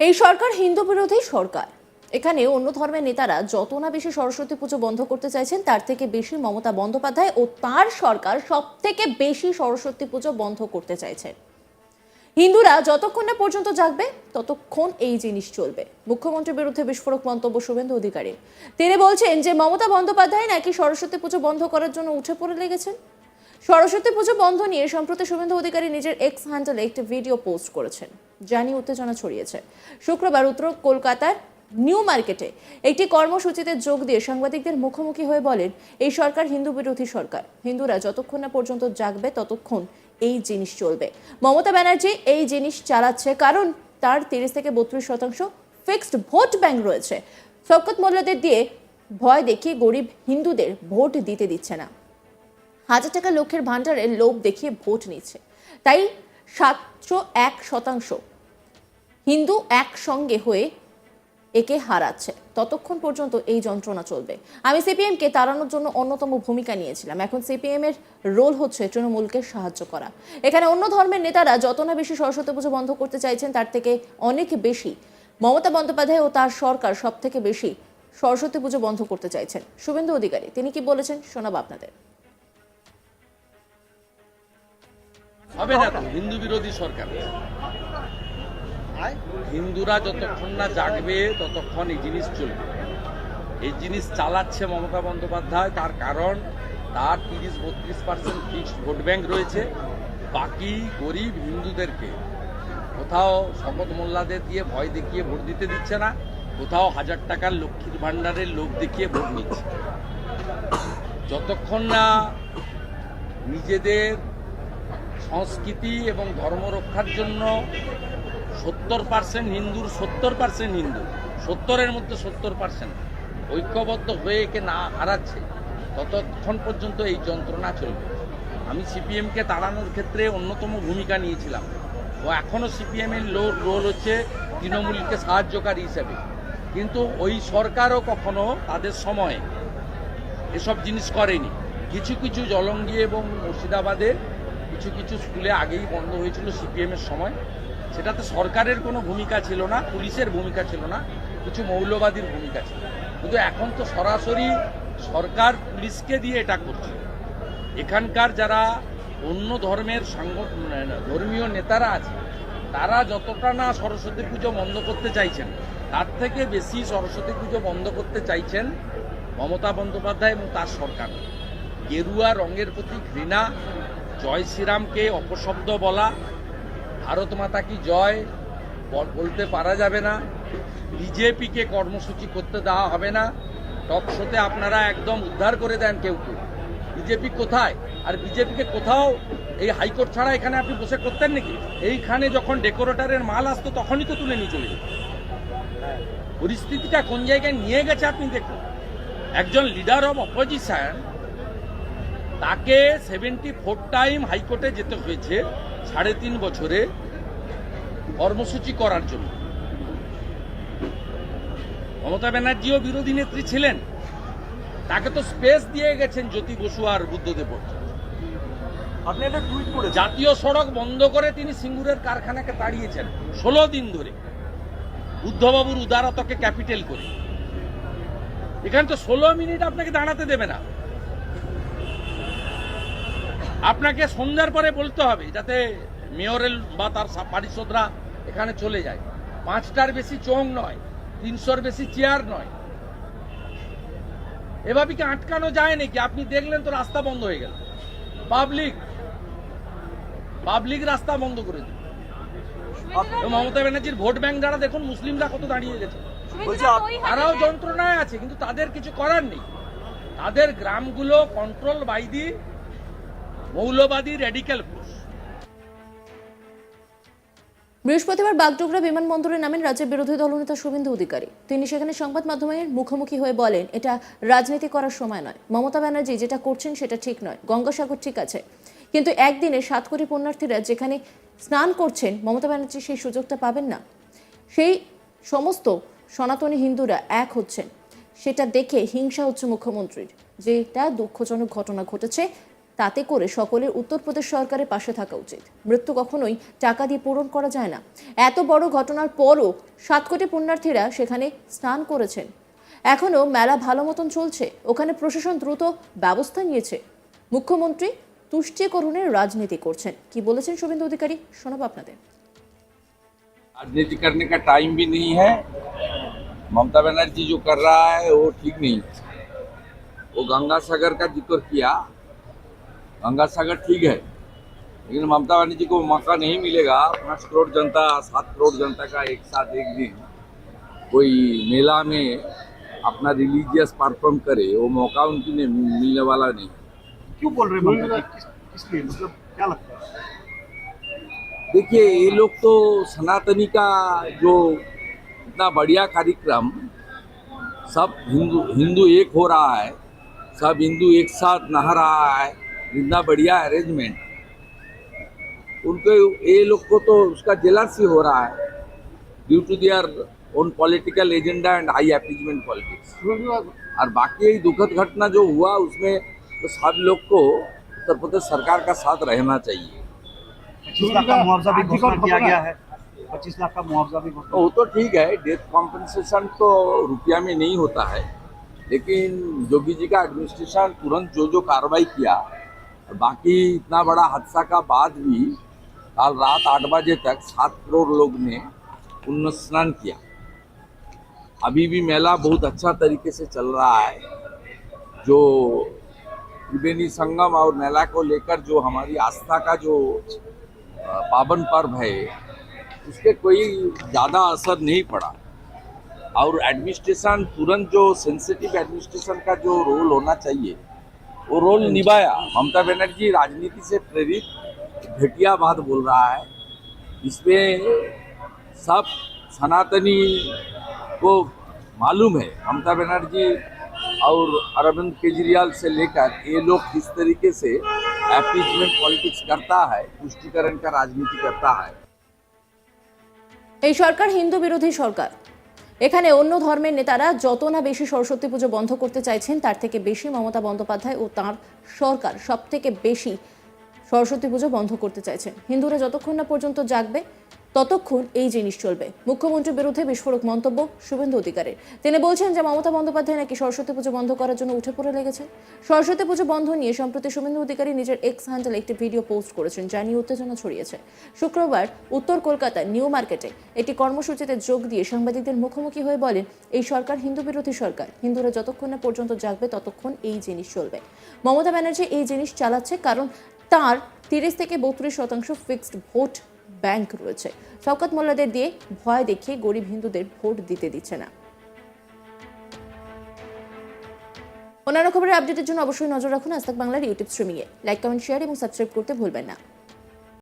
এই সরকার হিন্দু বিরোধী সরকার। এখানে অন্য ধর্মের নেতারা যত না বেশি সরস্বতী পুজো বন্ধ করতে চাইছেন, তার থেকে বেশি মমতা বন্দ্যোপাধ্যায় ও তার সরকার সব থেকে বেশি সরস্বতী পুজো বন্ধ করতে চাইছেন। হিন্দুরা যতক্ষণ না পর্যন্ত জাগবে ততক্ষণ এই জিনিস চলবে। মুখ্যমন্ত্রীর বিরুদ্ধে বিস্ফোরক মন্তব্য শুভেন্দু অধিকারী। তিনি বলছেন যে মমতা বন্দ্যোপাধ্যায় নাকি সরস্বতী পুজো বন্ধ করার জন্য উঠে পড়ে লেগেছেন। সরস্বতী পুজো বন্ধ নিয়ে সম্প্রতি শুভেন্দু অধিকারী নিজের এক্স হ্যান্ডেলে একটি ভিডিও পোস্ট করেছেন, যা নিয়ে উত্তেজনা ছড়িয়েছে। শুক্রবার উত্তর কলকাতার নিউ মার্কেটে একটি কর্মসূচিতে যোগ দিয়ে সাংবাদিকদের মুখোমুখি হয়ে বলেন, এই সরকার হিন্দু বিরোধী সরকার। হিন্দুরা যতক্ষণ না পর্যন্ত জাগবে ততক্ষণ এই জিনিস চলবে। মমতা ব্যানার্জি এই জিনিস চালাচ্ছে কারণ তার 30 থেকে 32% ফিক্সড ভোট ব্যাংক রয়েছে। শওকত মোল্লাদের দিয়ে ভয় দেখিয়ে গরিব হিন্দুদের ভোট দিতে দিচ্ছে না। 1000 টাকা লক্ষ্যের ভান্ডারের লোভ দেখিয়ে ভোট নিচ্ছে। তাই 701% হিন্দু একসঙ্গে হয়ে একে হারাচ্ছে। ততক্ষণ পর্যন্ত এই যন্ত্রণা চলবে। আমি সিপিএমকে তাড়ানোর জন্য অন্যতম ভূমিকা নিয়েছিলাম। এখন সিপিএম এর রোল হচ্ছে তৃণমূলকে সাহায্য করা। এখানে অন্য ধর্মের নেতারা যত না বেশি সরস্বতী পুজো বন্ধ করতে চাইছেন, তার থেকে অনেক বেশি মমতা বন্দ্যোপাধ্যায় ও তার সরকার সব থেকে বেশি সরস্বতী পুজো বন্ধ করতে চাইছেন। শুভেন্দু অধিকারী তিনি কি বলেছেন শোনাবো আপনাদের। হবে না, হিন্দু বিরোধী সরকার। হিন্দুরা যতক্ষণ না জাগবে ততক্ষণ এই জিনিস চলবে। এই জিনিস চালাচ্ছে মমতা বন্দ্যোপাধ্যায়, তার কারণ তার 30-32% ফিক্সড ভোট ব্যাংক রয়েছে। বাকি গরিব হিন্দুদেরকে কোথাও শওকত মোল্লাদের দিয়ে ভয় দেখিয়ে ভোট দিতে দিচ্ছে না, কোথাও 1000 টাকার লক্ষ্মীর ভান্ডারের লোভ দেখিয়ে ভোট নিচ্ছে। যতক্ষণ না নিজেদের সংস্কৃতি এবং ধর্ম রক্ষার জন্য 70% হিন্দুর 70% হিন্দু 70-এর মধ্যে 70% ঐক্যবদ্ধ হয়ে একে না হারাচ্ছে, ততক্ষণ পর্যন্ত এই যন্ত্রণা চলবে। আমি সিপিএমকে তাড়ানোর ক্ষেত্রে অন্যতম ভূমিকা নিয়েছিলাম ও এখনও সিপিএমের রোল হচ্ছে তৃণমূলকে সাহায্যকারী হিসেবে। কিন্তু ওই সরকারও কখনো তাদের সময়ে এসব জিনিস করেনি। কিছু কিছু জলঙ্গি এবং মুর্শিদাবাদে কিছু কিছু স্কুলে আগেই বন্ধ হয়েছিল সিপিএমের সময়। সেটাতে সরকারের কোনো ভূমিকা ছিল না, পুলিশের ভূমিকা ছিল না, কিছু মৌলবাদীর ভূমিকা ছিল। কিন্তু এখন তো সরাসরি সরকার পুলিশকে দিয়ে এটা করছে। এখানকার যারা অন্য ধর্মের ধর্মীয় নেতারা আছে, তারা যতটা না সরস্বতী পুজো বন্ধ করতে চাইছেন, তার থেকে বেশি সরস্বতী পুজো বন্ধ করতে চাইছেন মমতা বন্দ্যোপাধ্যায় এবং তার সরকার। গেরুয়া রঙের প্রতি ঘৃণা, জয় শ্রীরামকে অপশব্দ বলা, ভারত মাতা কি জয় বলতে পারা যাবে না, বিজেপিকে কর্মসূচি করতে দেওয়া হবে না। টক শোতে আপনারা একদম উদ্ধার করে দেন কেউ কেউ। বিজেপি কোথায়? আর বিজেপিকে কোথাও এই হাইকোর্ট ছাড়া এখানে আপনি বসে করতেন নাকি? এইখানে যখন ডেকোরেটরের মাল আসতো তখনই তো তুলে নিয়ে চলে যেত। পরিস্থিতিটা কোন জায়গায় নিয়ে গেছে আপনি দেখুন। একজন লিডার অব অপোজিশন, তাকে 74 টাইম হাইকোর্টে যেতে হয়েছে 3.5 বছরে কর্মসূচি করার জন্য। মমতা ব্যানার্জিও বিরোধী নেত্রী ছিলেন, তাকে তো স্পেস দিয়ে গেছেন জ্যোতি বসু আর বুদ্ধদেব ভট্টাচার্য। আপনি একটা টুইট করেছেন, জাতীয় সড়ক বন্ধ করে তিনি সিঙ্গুরের কারখানাকে তাড়িয়েছেন 16 দিন ধরে, বুদ্ধবাবুর উদারতাকে ক্যাপিটাল করে। এখানে তো 16 মিনিট আপনাকে দাঁড়াতে দেবে না। আপনাকে সন্ধ্যার পরে বলতে হবে যাতে মেয়রের বা তার পারিষদরা এখানে চলে যায়। 5টার বেশি চোং নয়, 300-র বেশি চেয়ার নয়। এভাবে কি আটকানো যায় নাকি? আপনি দেখলেন তো রাস্তা বন্ধ হয়ে গেল। পাবলিক রাস্তা বন্ধ করে দিল। মমতা ব্যানার্জির ভোট ব্যাংক যারা দেখুন, মুসলিমরা কত দাঁড়িয়ে গেছে। তারাও যন্ত্রণায় আছে, কিন্তু তাদের কিছু করার নেই। তাদের গ্রামগুলো কন্ট্রোল বাই দি মৌলবাদী র্যাডিক্যাল ফোর্স। বৃহস্পতিবার বাগডোগরা বিমানবন্দরে নামেন রাজ্যের বিরোধী দলনেতা শুভেন্দু অধিকারী। তিনি সেখানে সংবাদ মাধ্যমের মুখোমুখি হয়ে বলেন, এটা রাজনীতি করার সময় নয়। মমতা ব্যানার্জি যেটা করছেন সেটা ঠিক নয়। গঙ্গাসাগর ঠিক আছে, কিন্তু একদিনে 7 কোটি পুণ্যার্থীরা যেখানে স্নান করছেন, মমতা ব্যানার্জি সেই সুযোগটা পাবেন না। সেই সমস্ত সনাতনী হিন্দুরা এক হচ্ছেন, সেটা দেখে হিংসা হচ্ছে মুখ্যমন্ত্রীর। যেটা দুঃখজনক ঘটনা ঘটেছে, তাতে করে সকলের উত্তরপ্রদেশ সরকারের পাশে থাকা উচিত। মৃত্যু কখনোই টাকা দিয়ে পূরণ করা যায় না। এত বড় ঘটনার পরও 7 কোটি পুণ্যার্থীরা সেখানে স্নান করেছেন। এখনো মেলা ভালো মতন চলছে। ওখানে প্রশাসন দ্রুত ব্যবস্থা নিয়েছে। মুখ্যমন্ত্রী তুষ্টিকরণের রাজনীতি করছেন। কি বলেছেন শুভেন্দু অধিকারী, শোনাবো আপনাদের। राजनीति करने का टाइम भी नहीं है। ममता बनर्जी जो कर रहा है वो ठीक नहीं। वो गंगा सागर का जिक्र किया, गंगा सागर ठीक है, लेकिन ममता बनर्जी को मौका नहीं मिलेगा 5 करोड़ जनता 7 करोड़ जनता का एक साथ एक दिन कोई मेला में अपना रिलीजियस परफॉर्म करे, वो मौका उनकी मिलने वाला नहीं। क्यों बोल रहे हैं ममता जी? किस लिए, मतलब क्या लगता है? देखिए, ये लोग तो सनातनी का जो इतना बढ़िया कार्यक्रम, सब हिंदू एक हो रहा है, सब हिंदू एक साथ नहा रहा है, इतना बढ़िया अरेंजमेंट, उनको ये लोग को तो उसका जेलसी हो रहा है due to their own political agenda and high appeasement politics. और बाकी यही दुखद घटना जो हुआ उसमें तो सब लोग को उत्तर प्रदेश सरकार का साथ रहना चाहिए। 25 लाख का मुआवजा भी घोषणा किया गया है। 25 लाख का मुआवजा भी घोषणा। वो तो ठीक है, डेथ कॉम्पनसेशन तो रुपया में नहीं होता है, लेकिन योगी जी का एडमिनिस्ट्रेशन तुरंत जो कार्रवाई किया, बाकी इतना बड़ा हादसा का बाद भी कल रात 8 बजे तक 7 करोड़ लोग ने पुण्य स्नान किया। अभी भी मेला बहुत अच्छा तरीके से चल रहा है। जो त्रिवेणी संगम और मेला को लेकर जो हमारी आस्था का जो पावन पर्व है, उसके कोई ज़्यादा असर नहीं पड़ा। और एडमिनिस्ट्रेशन तुरंत जो सेंसिटिव एडमिनिस्ट्रेशन का जो रोल होना चाहिए वो रोल निभाया। ममता बनर्जी राजनीति से प्रेरित घटिया बात बोल रहा है। इसमें सब सनातनी को मालूम है। ममता बनर्जी और अरविंद केजरीवाल से लेकर ये लोग किस तरीके से अपीजमेंट पॉलिटिक्स करता है, तुष्टीकरण का राजनीति करता है। এই সরকার হিন্দু বিরোধী সরকার। এখানে অন্য ধর্মের নেতারা যত না বেশি সরস্বতী পুজো বন্ধ করতে চাইছেন, তার থেকে বেশি মমতা বন্দ্যোপাধ্যায় ও তাঁর সরকার সব থেকে বেশি সরস্বতী পুজো বন্ধ করতে চাইছেন। হিন্দুরা যতক্ষণ না পর্যন্ত জাগবে ততক্ষণ এই জিনিস চলবে। মুখ্যমন্ত্রীর বিরুদ্ধে বিস্ফোরক মন্তব্য শুভেন্দু অধিকারীর। তিনি বলছেন যে মমতা বন্দ্যোপাধ্যায় নাকি সরস্বতী পুজো বন্ধ করার জন্য উঠে পড়ে লেগেছেন। সরস্বতী পুজো বন্ধ নিয়ে সম্প্রতি শুভেন্দু অধিকারী নিজের এক্স হ্যান্ডেলে একটি ভিডিও পোস্ট করেছেন, যা নিয়ে উত্তেজনা ছড়িয়েছে। শুক্রবার উত্তর কলকাতার নিউ মার্কেটে একটি কর্মসূচিতে যোগ দিয়ে সাংবাদিকদের মুখোমুখি হয়ে বলেন, এই সরকার হিন্দু বিরোধী সরকার। হিন্দুরা যতক্ষণ না পর্যন্ত জাগবে ততক্ষণ এই জিনিস চলবে। মমতা ব্যানার্জি এই জিনিস চালাচ্ছে কারণ তার 30 থেকে 32% ফিক্সড ভোট ব্যাংক রয়েছে। শওকত মোল্লাদের দিয়ে ভয় দেখিয়ে গরিব হিন্দুদের ভোট দিতে দিচ্ছে না। অন্যান্য খবরের আপডেটের জন্য অবশ্যই নজর রাখুন আজ তাক বাংলার ইউটিউব স্ট্রিমিংয়ে। লাইক, কমেন্ট, শেয়ার এবং সাবস্ক্রাইব করতে ভুলবেন না।